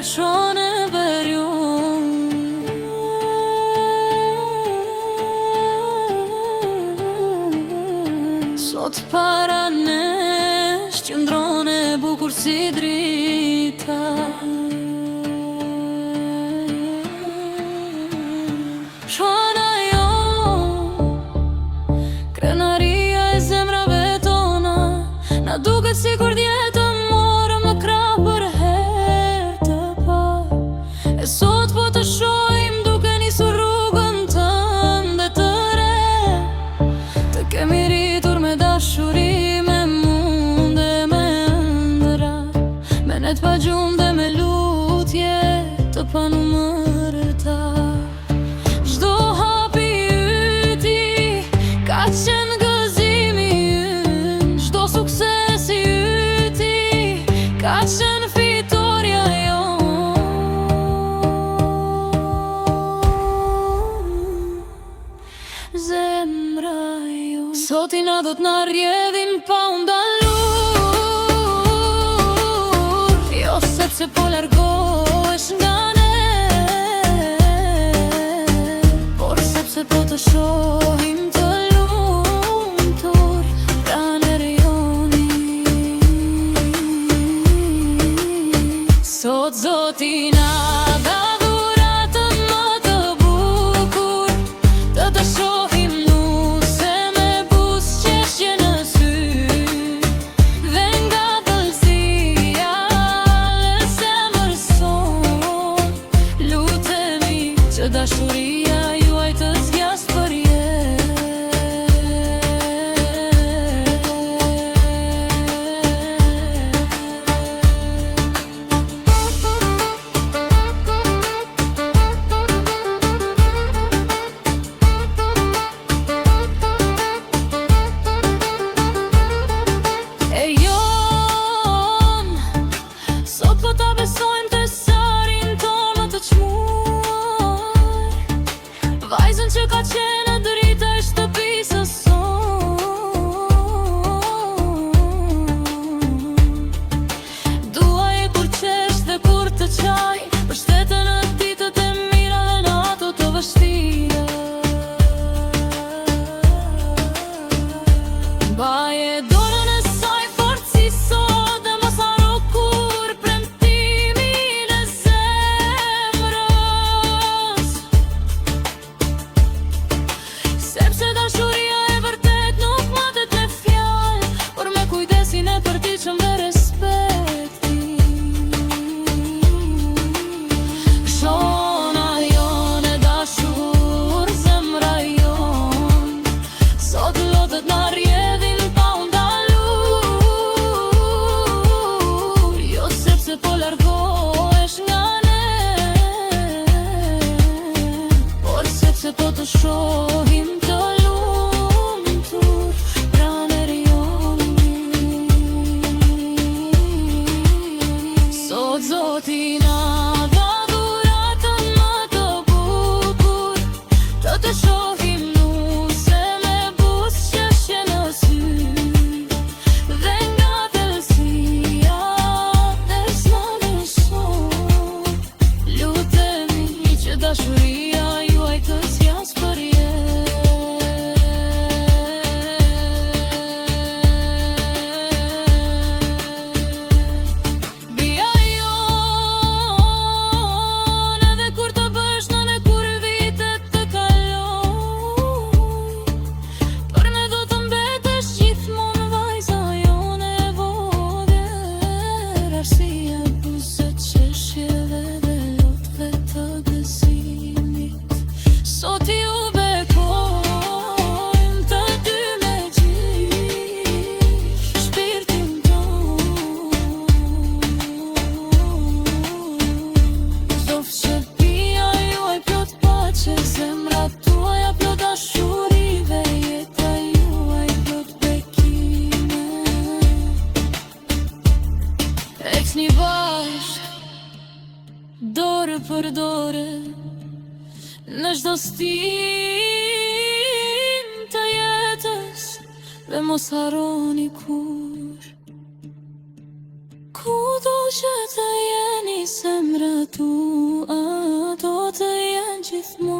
shone veriun. Sot para nesh qëndron e bukur si drita. Shona jo, krenaria e zemrave tona, na duket sikur djetën morëm në krah për herë të parë. E sot po të shohim duke nisur rrugën tënde të re. Të kemi rritur me dashuri, me munde, me ëndra, me net pa gjumë dhe me lutje të panumërta. Çdo hapi yti ka qenë gëzimi ynë, çdo suksesi yti ka qenë fitoria jonë. Zemra jonë sot i na do t'na rjedhin pa u ndalur, jo sepse po largohesh nga ne, por sepse po të shohim të lumtur pranë joni. Sot Zoti na dha dhuratën më të bukur, të shohim nuse me buzëqeshje në sy, dhe nga dëllësia dhe zemër son, lutemi që dashuria juaj të zgjas për e jon. Sot po ta besojmë të sarin ton më të çmuar, vajzën që ka qenë në drita e shtëpisë son. Duaj e kur qesh dhe kur të qaj, mbështete në ditët e mira dhe në ato të vështira. Mbaje dorën e saj fort si sot, dhe mos haro kur premtimin e zemrës, sepse dashuria e vërtet nuk matet me fjalë, por me kujdesin e përditshëm dhe respektin. Shona jonë e dashur, zemra jonë, sot lotët na rjedhin pa u ndalur, jo sepse po largohesh nga ne, por sepse po të shohim të lumtur pranë joni. Sot Zoti na dha dhuratën më të bukur, të shohim nuse me buzëqeshje në sy, dhe nga dëllësia dhe zemër son, lutemi që dashuria juaj të zgjas për Bia jonë, edhe kur të bësh nëne, kur vitet të kalojnë, për ne do të mbetesh gjithmonë vajza jonë e vogël, arsia buzëqeshjeve dhe lotëve të gëzimit. Sot ju bekojmë të dy me gjithë shpirtin tonë, qoftë shtëpia juaj plot paqe, zemrat tuaja plot dashurive, jeta juaj plot bekime. Eksni bashk, dorë për dorë, në çdo stin të jetës, dhe mos harroni kur, kudo që të jeni zemra. zemrat tua, ato të janë gjithmonë.